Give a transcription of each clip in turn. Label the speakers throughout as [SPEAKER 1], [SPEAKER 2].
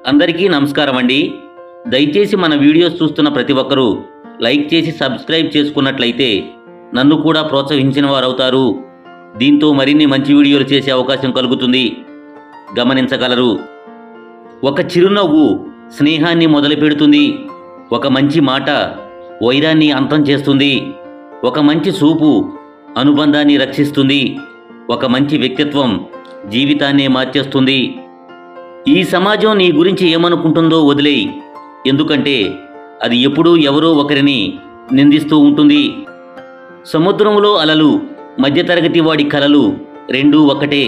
[SPEAKER 1] అందరికీ నమస్కారం అండి. దయచేసి మన వీడియోస్ చూస్తున్న ప్రతి ఒక్కరూ లైక్ చేసి సబ్స్క్రైబ్ చేసుకున్నట్లయితే నన్ను కూడా ప్రోత్సహించిన వారు అవుతారు. దీంతో మరిన్ని మంచి వీడియోలు చేసే అవకాశం కలుగుతుంది. గమనించగలరు. ఒక చిరునవ్వు స్నేహాన్ని మొదలుపెడుతుంది. ఒక మంచి మాట వైరాన్ని అంతం చేస్తుంది. ఒక మంచి చూపు అనుబంధాన్ని రక్షిస్తుంది. ఒక మంచి వ్యక్తిత్వం జీవితాన్నే మార్చేస్తుంది. ఈ సమాజం నీ గురించి ఏమనుకుంటుందో వదిలేయి. ఎందుకంటే అది ఎప్పుడూ ఎవరో ఒకరిని నిందిస్తూ ఉంటుంది. సముద్రంలో అలలు, మధ్యతరగతి వాడి కలలు రెండూ ఒకటే.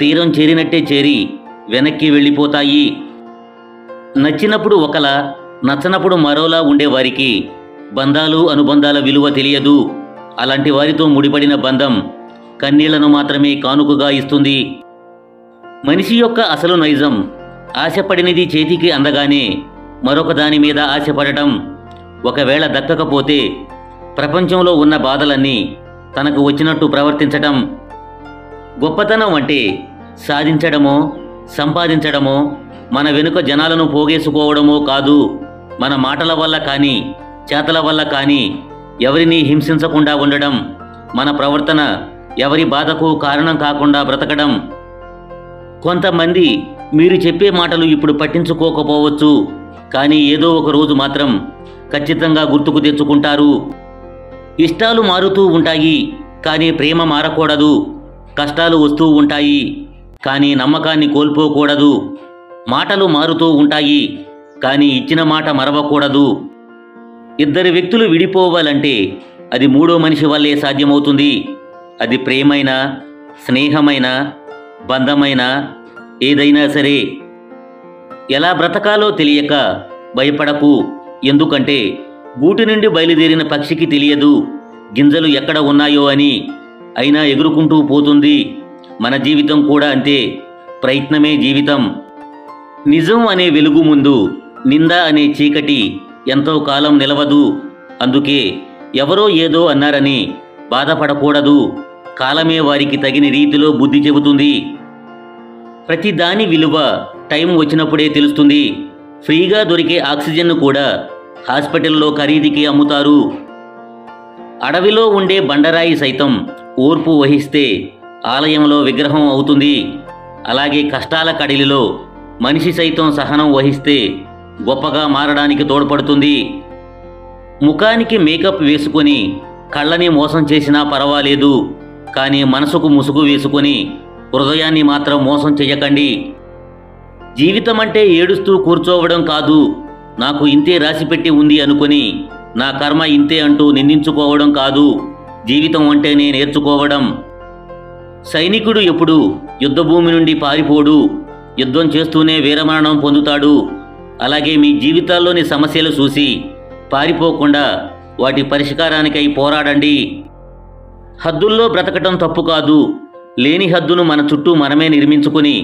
[SPEAKER 1] తీరం చేరినట్టే చేరి వెనక్కి వెళ్ళిపోతాయి. నచ్చినప్పుడు ఒకలా, నచ్చనప్పుడు మరోలా ఉండేవారికి బంధాలు అనుబంధాల విలువ తెలియదు. అలాంటి వారితో ముడిపడిన బంధం కన్నీళ్లను మాత్రమే కానుకగా ఇస్తుంది. మనిషి యొక్క అసలు నైజం ఆశపడినది చేతికి అందగానే మరొక దాని మీద ఆశపడటం. ఒకవేళ దక్కకపోతే ప్రపంచంలో ఉన్న బాధలన్నీ తనకు వచ్చినట్టు ప్రవర్తించటం. గొప్పతనం అంటే సాధించడమో సంపాదించడమో, మన వెనుక జనాలను పోగేసుకోవడమో కాదు. మన మాటల వల్ల కానీ చేతల వల్ల కానీ ఎవరిని హింసించకుండా ఉండడం. మన ప్రవర్తన ఎవరి బాధకు కారణం కాకుండా బ్రతకడం. కొంతమంది మీరు చెప్పే మాటలు ఇప్పుడు పట్టించుకోకపోవచ్చు, కానీ ఏదో ఒక రోజు మాత్రం ఖచ్చితంగా గుర్తుకు తెచ్చుకుంటారు. ఇష్టాలు మారుతూ ఉంటాయి, కానీ ప్రేమ మారకూడదు. కష్టాలు వస్తూ ఉంటాయి, కానీ నమ్మకాన్ని కోల్పోకూడదు. మాటలు మారుతూ ఉంటాయి, కానీ ఇచ్చిన మాట మరవకూడదు. ఇద్దరు వ్యక్తులు విడిపోవాలంటే అది మూడో మనిషి వల్లే సాధ్యమవుతుంది. అది ప్రేమైనా, స్నేహమైనా, బంధమైనా, ఏదైనా సరే. ఎలా బ్రతకాలో తెలియక భయపడకు. ఎందుకంటే గూటి నుండి బయలుదేరిన పక్షికి తెలియదు గింజలు ఎక్కడ ఉన్నాయో అని. అయినా ఎగురుకుంటూ పోతుంది. మన జీవితం కూడా అంతే. ప్రయత్నమే జీవితం. నిజం అనే వెలుగు ముందు నింద అనే చీకటి ఎంతో కాలం నిలవదు. అందుకే ఎవరో ఏదో అన్నారని బాధపడకూడదు. కాలమే వారికి తగిన రీతిలో బుద్ధి చెబుతుంది. ప్రతి దాని విలువ టైం వచ్చినప్పుడే తెలుస్తుంది. ఫ్రీగా దొరికే ఆక్సిజన్ను కూడా హాస్పిటల్లో ఖరీదుకి అమ్ముతారు. అడవిలో ఉండే బండరాయి సైతం ఓర్పు వహిస్తే ఆలయంలో విగ్రహం అవుతుంది. అలాగే కష్టాల కడిలిలో మనిషి సైతం సహనం వహిస్తే గొప్పగా మారడానికి తోడ్పడుతుంది. ముఖానికి మేకప్ వేసుకొని కళ్ళని మోసం చేసినా పర్వాలేదు, కానీ మనసుకు ముసుగు వేసుకొని హృదయాన్ని మాత్రం మోసం చెయ్యకండి. జీవితం అంటే ఏడుస్తూ కూర్చోవడం కాదు. నాకు ఇంతే రాసిపెట్టి ఉంది అనుకొని నా కర్మ ఇంతే అంటూ నిందించుకోవడం కాదు. జీవితం అంటేనే నేర్చుకోవడం. సైనికుడు ఎప్పుడు యుద్ధభూమి నుండి పారిపోడు, యుద్ధం చేస్తూనే వీరమరణం పొందుతాడు. అలాగే మీ జీవితాల్లోని సమస్యలు చూసి పారిపోకుండా వాటి పరిష్కారానికై పోరాడండి. హద్దుల్లో బ్రతకటం తప్పు కాదు. లేని హద్దును మన చుట్టూ మనమే నిర్మించుకుని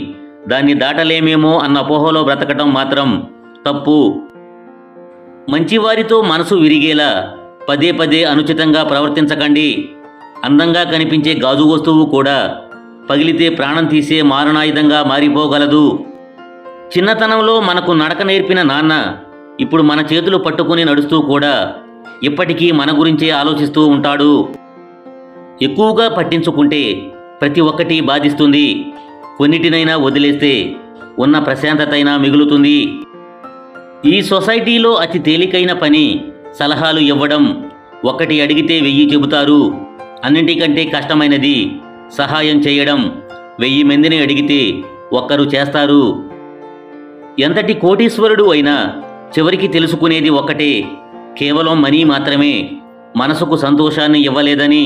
[SPEAKER 1] దాన్ని దాటలేమేమో అన్న అపోహలో బ్రతకటం మాత్రం తప్పు. మంచివారితో మనసు విరిగేలా పదే పదే అనుచితంగా ప్రవర్తించకండి. అందంగా కనిపించే గాజు వస్తువు కూడా పగిలితే ప్రాణం తీసే మారణాయుధంగా మారిపోగలదు. చిన్నతనంలో మనకు నడక నేర్పిన నాన్న ఇప్పుడు మన చేతులు పట్టుకుని నడుస్తూ కూడా ఇప్పటికీ మన గురించే ఆలోచిస్తూ ఉంటాడు. ఎక్కువగా పట్టించుకుంటే ప్రతి ఒక్కటి బాధిస్తుంది. కొన్నిటినైనా వదిలేస్తే ఉన్న ప్రశాంతతైనా మిగులుతుంది. ఈ సొసైటీలో అతి తేలికైన పని సలహాలు ఇవ్వడం. ఒకటి అడిగితే 1000 చెబుతారు. అన్నింటికంటే కష్టమైనది సహాయం చేయడం. 1000 మందిని అడిగితే ఒక్కరు చేస్తారు. ఎంతటి కోటీశ్వరుడు అయినా చివరికి తెలుసుకునేది ఒక్కటే, కేవలం మనీ మాత్రమే మనసుకు సంతోషాన్ని ఇవ్వలేదని.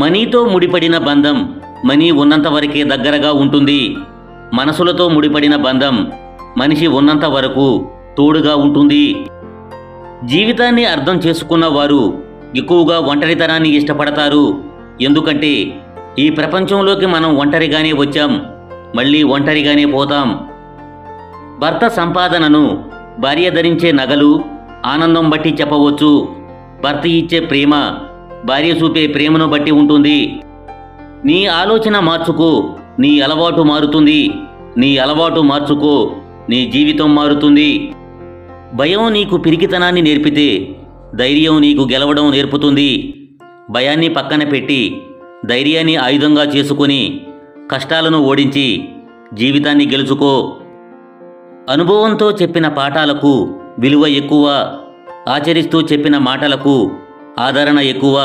[SPEAKER 1] మనీతో ముడిపడిన బంధం మనీ ఉన్నంత వరకే దగ్గరగా ఉంటుంది. మనసులతో ముడిపడిన బంధం మనిషి ఉన్నంత వరకు తోడుగా ఉంటుంది. జీవితాన్ని అర్థం చేసుకున్న వారు ఎక్కువగా ఒంటరితనాన్ని ఇష్టపడతారు. ఎందుకంటే ఈ ప్రపంచంలోకి మనం ఒంటరిగానే వచ్చాం, మళ్ళీ ఒంటరిగానే పోతాం. భర్త సంపాదనను భార్య ధరించే నగలు, ఆనందం బట్టి చెప్పవచ్చు. భర్త ఇచ్చే ప్రేమ భార్య చూపే ప్రేమను బట్టి ఉంటుంది. నీ ఆలోచన మార్చుకో, నీ అలవాటు మారుతుంది. నీ అలవాటు మార్చుకో, నీ జీవితం మారుతుంది. భయం నీకు పిరికితనాన్ని నేర్పితే ధైర్యం నీకు గెలవడం నేర్పుతుంది. భయాన్ని పక్కన పెట్టి ధైర్యాన్ని ఆయుధంగా చేసుకొని కష్టాలను ఓడించి జీవితాన్ని గెలుచుకో. అనుభవంతో చెప్పిన పాఠాలకు విలువ ఎక్కువ, ఆచరిస్తూ చెప్పిన మాటలకు ఆదరణ ఎక్కువ,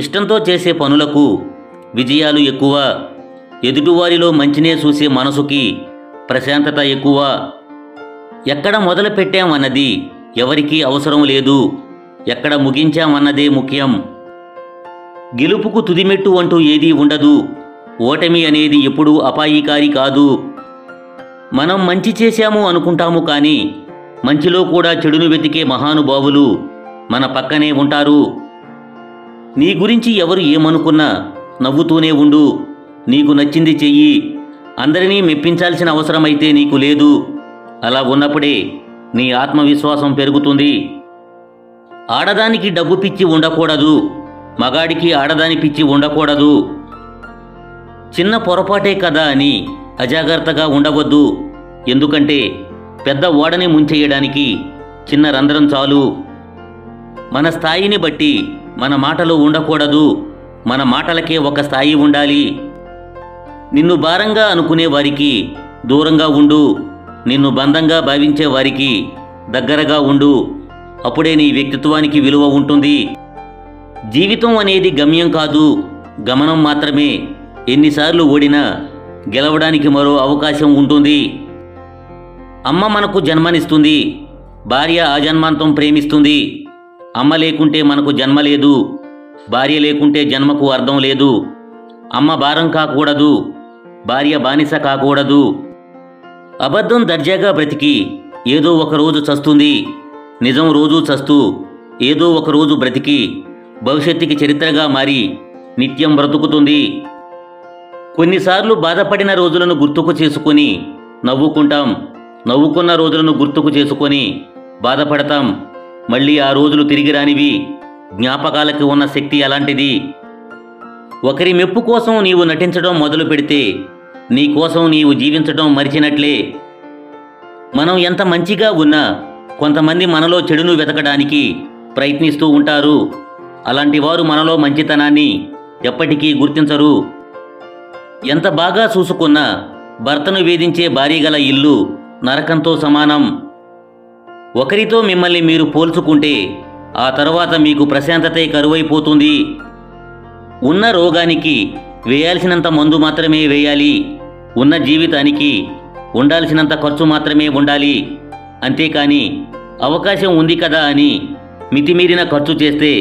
[SPEAKER 1] ఇష్టంతో చేసే పనులకు విజయాలు ఎక్కువ, ఎదుటివారిలో మంచినే చూసే మనసుకి ప్రశాంతత ఎక్కువ. ఎక్కడ మొదలు పెట్టామన్నది ఎవరికీ అవసరం లేదు, ఎక్కడ ముగించామన్నదే ముఖ్యం. గెలుపుకు తుదిమెట్టు అంటూ ఏదీ ఉండదు. ఓటమి అనేది ఎప్పుడూ అపాయకారి కాదు. మనం మంచి చేశాము అనుకుంటాము, కానీ మంచిలో కూడా చెడును వెతికే మహానుభావులు మన పక్కనే ఉంటారు. నీ గురించి ఎవరు ఏమనుకున్నా నవ్వుతూనే ఉండు. నీకు నచ్చింది చెయ్యి. అందరినీ మెప్పించాల్సిన అవసరమైతే నీకు లేదు. అలా ఉన్నప్పుడే నీ ఆత్మవిశ్వాసం పెరుగుతుంది. ఆడదానికి డబ్బు పిచ్చి ఉండకూడదు, మగాడికి ఆడదాని పిచ్చి ఉండకూడదు. చిన్న పొరపాటే కదా అని అజాగ్రత్తగా ఉండవద్దు. ఎందుకంటే పెద్ద ఓడని ముంచేయడానికి చిన్న రంధ్రం చాలు. మన స్థాయిని బట్టి మన మాటలు ఉండకూడదు, మన మాటలకే ఒక స్థాయి ఉండాలి. నిన్ను భారంగా అనుకునే వారికి దూరంగా ఉండు, నిన్ను బంధంగా భావించే వారికి దగ్గరగా ఉండు. అప్పుడే నీ వ్యక్తిత్వానికి విలువ ఉంటుంది. జీవితం అనేది గమ్యం కాదు, గమనం మాత్రమే. ఎన్నిసార్లు ఓడినా గెలవడానికి మరో అవకాశం ఉంటుంది. అమ్మ మనకు జన్మనిస్తుంది, భార్య ఆజన్మాంతం ప్రేమిస్తుంది. అమ్మ లేకుంటే మనకు జన్మ లేదు, భార్య లేకుంటే జన్మకు అర్థం లేదు. అమ్మ భారం కాకూడదు, భార్య బానిస కాకూడదు. అబద్ధం దర్జాగా బ్రతికి ఏదో ఒకరోజు చస్తుంది. నిజం రోజూ చస్తూ ఏదో ఒకరోజు బ్రతికి భవిష్యత్తుకి చరిత్రగా మారి నిత్యం బ్రతుకుతుంది. కొన్నిసార్లు బాధపడిన రోజులను గుర్తుకు చేసుకొని నవ్వుకుంటాం, నవ్వుకున్న రోజులను గుర్తుకు చేసుకొని బాధపడతాం. మళ్ళీ ఆ రోజులు తిరిగి రానివి. జ్ఞాపకాలకి ఉన్న శక్తి అలాంటిది. ఒకరి మెప్పు కోసం నీవు నటించడం మొదలు పెడితే నీ కోసం నీవు జీవించడం మరిచినట్లే. మనం ఎంత మంచిగా ఉన్నా కొంతమంది మనలో చెడును వెతకడానికి ప్రయత్నిస్తూ ఉంటారు. అలాంటి వారు మనలో మంచితనాన్ని ఎప్పటికీ గుర్తించరు. ఎంత బాగా చూసుకున్నా భర్తను వేధించే భార్యగల ఇల్లు నరకంతో సమానం. ఒకరితో మిమ్మల్ని మీరు పోల్చుకుంటే ఆ తర్వాత మీకు ప్రశాంతతే కరువైపోతుంది. ఉన్న రోగానికి వేయాల్సినంత మందు మాత్రమే వేయాలి, ఉన్న జీవితానికి ఉండాల్సినంత ఖర్చు మాత్రమే ఉండాలి. అంతేకాని అవకాశం ఉంది కదా అని మితిమీరిన ఖర్చు చేస్తే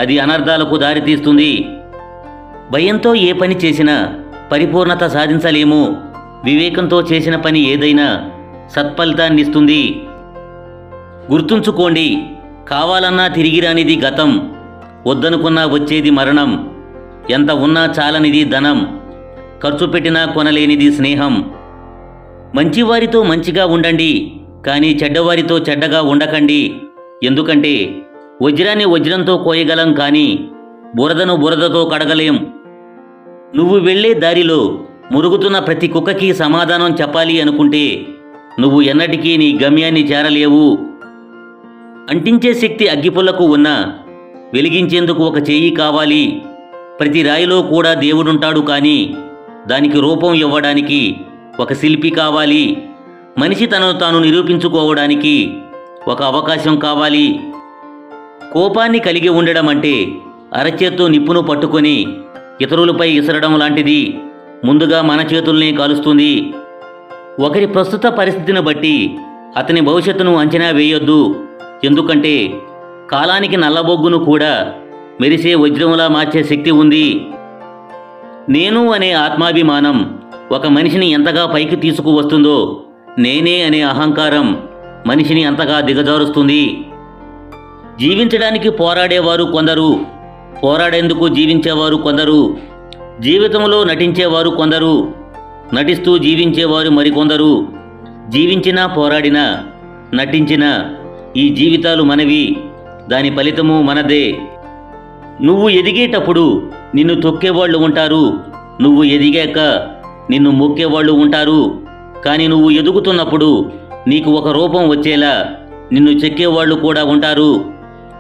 [SPEAKER 1] అది అనర్థాలకు దారితీస్తుంది. భయంతో ఏ పని చేసినా పరిపూర్ణత సాధించలేము. వివేకంతో చేసిన పని ఏదైనా సత్ఫలితాన్నిస్తుంది. గుర్తుంచుకోండి, కావాలన్నా తిరిగి రానిది గతం, వద్దనుకున్నా వచ్చేది మరణం. ఎంత ఉన్నా చాలనిది ధనం, ఖర్చు పెట్టినా కొనలేనిది స్నేహం. మంచివారితో మంచిగా ఉండండి, కానీ చెడ్డవారితో చెడ్డగా ఉండకండి. ఎందుకంటే వజ్రాన్ని వజ్రంతో కోయగలం, కానీ బురదను బురదతో కడగలేం. నువ్వు వెళ్ళే దారిలో మురుగుతున్న ప్రతి కుక్కకి సమాధానం చెప్పాలి అనుకుంటే నువ్వు ఎన్నటికీ నీ గమ్యాన్ని చేరలేవు. అంటించే శక్తి అగ్గిపుల్లకు ఉన్నా వెలిగించేందుకు ఒక చెయ్యి కావాలి. ప్రతి రాయిలో కూడా దేవుడుంటాడు, కానీ దానికి రూపం ఇవ్వడానికి ఒక శిల్పి కావాలి. మనిషి తనను తాను నిరూపించుకోవడానికి ఒక అవకాశం కావాలి. కోపాన్ని కలిగి ఉండడం అంటే అరచేత్తో నిప్పును పట్టుకొని ఇతరులపై విసరడం లాంటిది. ముందుగా మన చేతుల్నే కాలుస్తుంది. ఒకరి ప్రస్తుత పరిస్థితిని బట్టి అతని భవిష్యత్తును అంచనా వేయొద్దు. ఎందుకంటే కాలానికి నల్లబొగ్గును కూడా మెరిసే వజ్రంలా మార్చే శక్తి ఉంది. నేను అనే ఆత్మాభిమానం ఒక మనిషిని ఎంతగా పైకి తీసుకువస్తుందో, నేనే అనే అహంకారం మనిషిని అంతగా దిగజారుస్తుంది. జీవించడానికి పోరాడేవారు కొందరు, పోరాడేందుకు జీవించేవారు కొందరు, జీవితంలో నటించేవారు కొందరు, నటిస్తూ జీవించేవారు మరికొందరు. జీవించినా పోరాడినా నటించినా ఈ జీవితాలు మనవి, దాని ఫలితము మనదే. నువ్వు ఎదిగేటప్పుడు నిన్ను తొక్కేవాళ్ళు ఉంటారు, నువ్వు ఎదిగాక నిన్ను మొక్కేవాళ్ళు ఉంటారు. కానీ నువ్వు ఎదుగుతున్నప్పుడు నీకు ఒక రూపం వచ్చేలా నిన్ను చెక్కేవాళ్ళు కూడా ఉంటారు.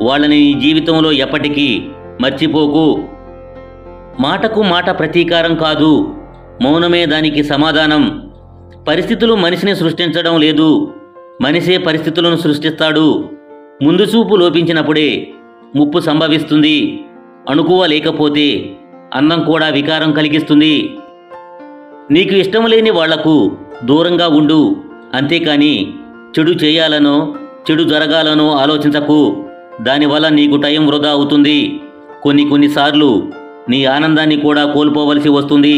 [SPEAKER 1] వాళ్ళని నీ జీవితంలో ఎప్పటికీ మర్చిపోకు. మాటకు మాట ప్రతీకారం కాదు, మౌనమే దానికి సమాధానం. పరిస్థితులు మనిషిని సృష్టించడం లేదు, మనిషే పరిస్థితులను సృష్టిస్తాడు. ముందు చూపు లోపించినప్పుడే ముప్పు సంభవిస్తుంది. అణుకువ లేకపోతే అందం కూడా వికారం కలిగిస్తుంది. నీకు ఇష్టం లేని వాళ్లకు దూరంగా ఉండు, అంతేకాని చెడు చేయాలనో చెడు జరగాలనో ఆలోచించకు. దానివల్ల నీకు టైం వృధా అవుతుంది. కొన్నిసార్లు నీ ఆనందాన్ని కూడా కోల్పోవలసి వస్తుంది.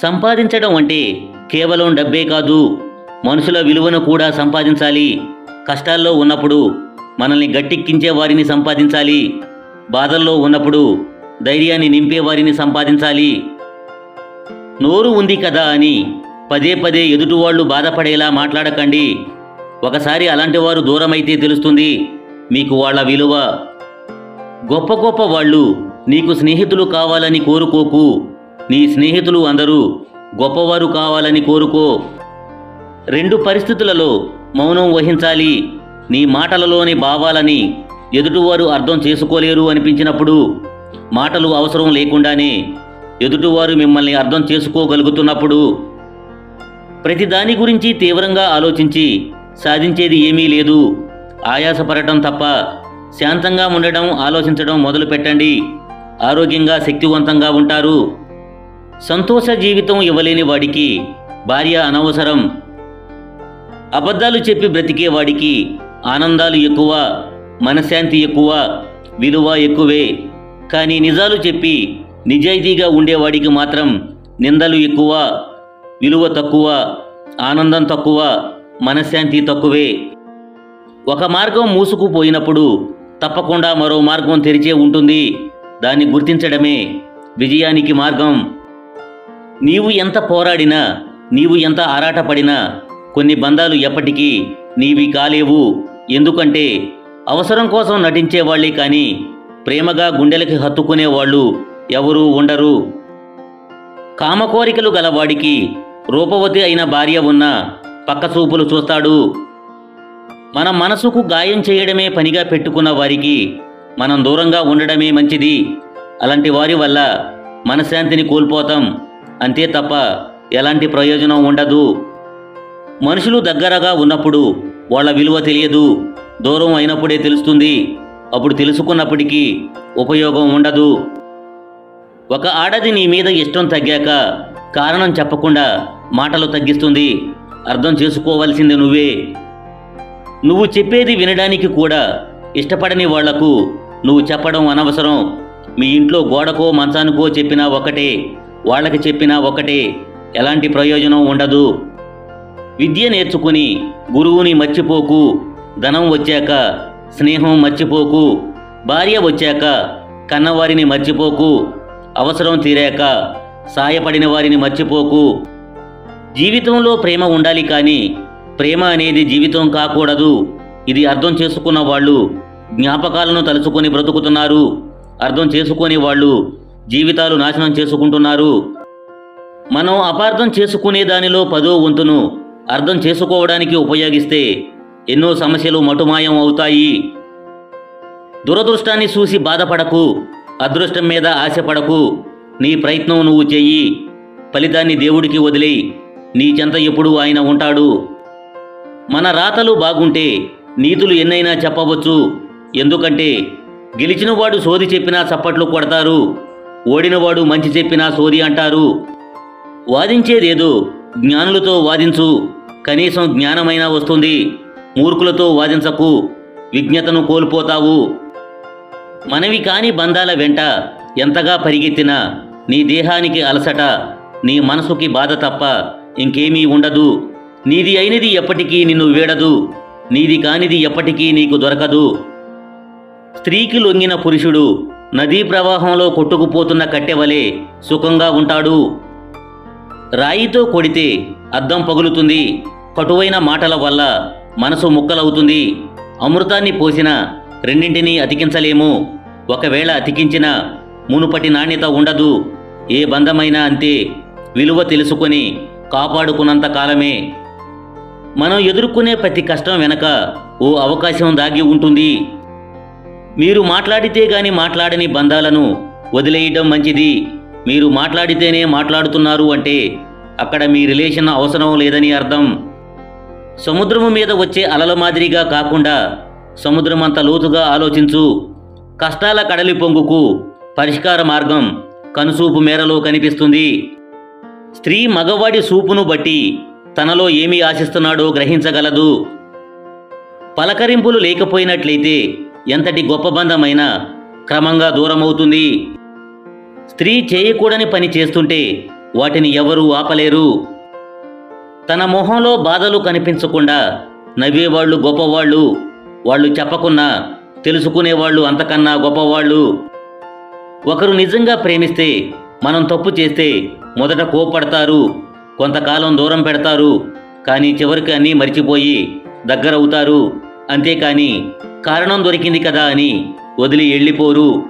[SPEAKER 1] సంపాదించడం అంటే కేవలం డబ్బే కాదు, మనుషుల విలువను కూడా సంపాదించాలి. కష్టాల్లో ఉన్నప్పుడు మనల్ని గట్టెక్కించే వారిని సంపాదించాలి. బాధల్లో ఉన్నప్పుడు ధైర్యాన్ని నింపే వారిని సంపాదించాలి. నోరు ఉంది కదా అని పదే పదే ఎదుటివాళ్లు బాధపడేలా మాట్లాడకండి. ఒకసారి అలాంటి వారు దూరమైతే తెలుస్తుంది మీకు వాళ్ళ విలువ. గొప్ప గొప్ప వాళ్ళు నీకు స్నేహితులు కావాలని కోరుకోకు. నీ స్నేహితులు అందరూ గొప్పవారు కావాలని కోరుకో. 2 పరిస్థితులలో మౌనం వహించాలి. నీ మాటలలోని భావాలని ఎదుటివారు అర్థం చేసుకోలేరు అనిపించినప్పుడు, మాటలు అవసరం లేకుండానే ఎదుటివారు మిమ్మల్ని అర్థం చేసుకోగలుగుతున్నప్పుడు. ప్రతిదాని గురించి తీవ్రంగా ఆలోచించి సాధించేది ఏమీ లేదు. ఆయాసపడటం తప్ప. శాంతంగా ఉండడం, ఆలోచించడం మొదలు పెట్టండి. ఆరోగ్యంగా శక్తివంతంగా ఉంటారు. సంతోష జీవితం ఇవ్వలేని వాడికి భార్య అనవసరం. అబద్ధాలు చెప్పి బ్రతికే వాడికి ఆనందాలు ఎక్కువ, మనశ్శాంతి ఎక్కువ, విలువ ఎక్కువే. కానీ నిజాలు చెప్పి నిజాయితీగా ఉండేవాడికి మాత్రం నిందలు ఎక్కువ, విలువ తక్కువ, ఆనందం తక్కువ, మనశ్శాంతి తక్కువే. ఒక మార్గం మూసుకుపోయినప్పుడు తప్పకుండా మరో మార్గం తెరిచే ఉంటుంది. దాన్ని గుర్తించడమే విజయానికి మార్గం. నీవు ఎంత పోరాడినా, నీవు ఎంత ఆరాటపడినా కొన్ని బంధాలు ఎప్పటికీ నీవి కాలేవు. ఎందుకంటే అవసరం కోసం నటించేవాళ్లే కానీ ప్రేమగా గుండెలకి హత్తుకునేవాళ్ళు ఎవరూ ఉండరు. కామకోరికలు గలవాడికి రూపవతి అయిన భార్య ఉన్న పక్కచూపులు చూస్తాడు. మన మనసుకు గాయం చేయడమే పనిగా పెట్టుకున్న వారికి మనం దూరంగా ఉండడమే మంచిది. అలాంటి వారి వల్ల మనశ్శాంతిని కోల్పోతాం, అంతే తప్ప ఎలాంటి ప్రయోజనం ఉండదు. మనుషులు దగ్గరగా ఉన్నప్పుడు వాళ్ళ విలువ తెలియదు, దూరం అయినప్పుడే తెలుస్తుంది. అప్పుడు తెలుసుకున్నప్పటికీ ఉపయోగం ఉండదు. ఒక ఆడది నీ మీద ఇష్టం తగ్గాక కారణం చెప్పకుండా మాటలు తగ్గిస్తుంది. అర్థం చేసుకోవాల్సింది నువ్వే. నువ్వు చెప్పేది వినడానికి కూడా ఇష్టపడని వాళ్లకు నువ్వు చెప్పడం అనవసరం. మీ ఇంట్లో గోడకో మంచానికో చెప్పినా ఒకటే, వాళ్ళకి చెప్పినా ఒకటే. ఎలాంటి ప్రయోజనం ఉండదు. విద్య నేర్చుకుని గురువుని మర్చిపోకు. ధనం వచ్చాక స్నేహం మర్చిపోకు. భార్య వచ్చాక కన్నవారిని మర్చిపోకు. అవసరం తీరాక సాయపడిన వారిని మర్చిపోకు. జీవితంలో ప్రేమ ఉండాలి, కానీ ప్రేమ అనేది జీవితం కాకూడదు. ఇది అర్థం చేసుకున్న వాళ్ళు జ్ఞాపకాలను తలుచుకొని బ్రతుకుతున్నారు. అర్థం చేసుకునే వాళ్ళు జీవితాలు నాశనం చేసుకుంటున్నారు. మనం అపార్థం చేసుకునే దానిలో 10వ వంతును అర్థం చేసుకోవడానికి ఉపయోగిస్తే ఎన్నో సమస్యలు మటుమాయం అవుతాయి. దురదృష్టాన్ని చూసి బాధపడకు. అదృష్టం మీద ఆశపడకు. నీ ప్రయత్నం నువ్వు చెయ్యి. ఫలితాన్ని దేవుడికి వదిలేయి. నీ చెంత ఎప్పుడూ ఆయన ఉంటాడు. మన రాతలు బాగుంటే నీతులు ఎన్నైనా చెప్పవచ్చు. ఎందుకంటే గెలిచినవాడు సోది చెప్పినా చప్పట్లు కొడతారు, ఓడినవాడు మంచి చెప్పినా సోది అంటారు. వాదించేదేదో జ్ఞానులతో వాదించు, కనీసం జ్ఞానమైనా వస్తుంది. మూర్ఖులతో వాదించకు, విజ్ఞతను కోల్పోతావు. మనవి కాని బంధాల వెంట ఎంతగా పరిగెత్తినా నీ దేహానికి అలసట, నీ మనసుకి బాధ తప్ప ఇంకేమీ ఉండదు. నీది అయినది ఎప్పటికీ నిన్ను వీడదు, నీది కానిది ఎప్పటికీ నీకు దొరకదు. స్త్రీకి లొంగిన పురుషుడు నదీ ప్రవాహంలో కొట్టుకుపోతున్న కట్టెవలే సుఖంగా ఉంటాడు. రాయితో కొడితే అద్దం పగులుతుంది. కటువైన మాటల వల్ల మనసు ముక్కలవుతుంది. అమృతాన్ని పోసినా రెండింటినీ అతికించలేము. ఒకవేళ అతికించిన మునుపటి నాణ్యత ఉండదు. ఏ బంధమైనా అంతే. విలువ తెలుసుకొని కాపాడుకున్నంత కాలమే. మనం ఎదుర్కొనే ప్రతి కష్టం వెనక ఓ అవకాశం దాగి ఉంటుంది. మీరు మాట్లాడితే గాని మాట్లాడని బంధాలను వదిలేయడం మంచిది. మీరు మాట్లాడితేనే మాట్లాడుతున్నారు అంటే అక్కడ మీ రిలేషన్ అవసరం లేదని అర్థం. సముద్రము మీద వచ్చే అలల మాదిరిగా కాకుండా సముద్రమంత లోతుగా ఆలోచించు. కష్టాల కడలి పొంగుకు పరిష్కార మార్గం కనుసూపు మేరలో కనిపిస్తుంది. స్త్రీ మగవాడి చూపును బట్టి తనలో ఏమి ఆశిస్తున్నాడో గ్రహించగలదు. పలకరింపులు లేకపోయినట్లయితే ఎంతటి గొప్ప బంధమైనా క్రమంగా దూరమవుతుంది. స్త్రీ చేయకూడని పని చేస్తుంటే వాటిని ఎవరూ ఆపలేరు. తన మొహంలో బాధలు కనిపించకుండా నవ్వేవాళ్ళు గొప్పవాళ్ళు. వాళ్ళు చెప్పకున్నా తెలుసుకునేవాళ్ళు అంతకన్నా గొప్పవాళ్ళు. ఒకరు నిజంగా ప్రేమిస్తే మనం తప్పు చేస్తే మొదట కోప్పడతారు, కొంతకాలం దూరం పెడతారు, కానీ చివరికి అన్నీ మర్చిపోయి దగ్గరవుతారు. అంతేకాని కారణం దొరికింది కదా అని వదిలి వెళ్ళిపోరు.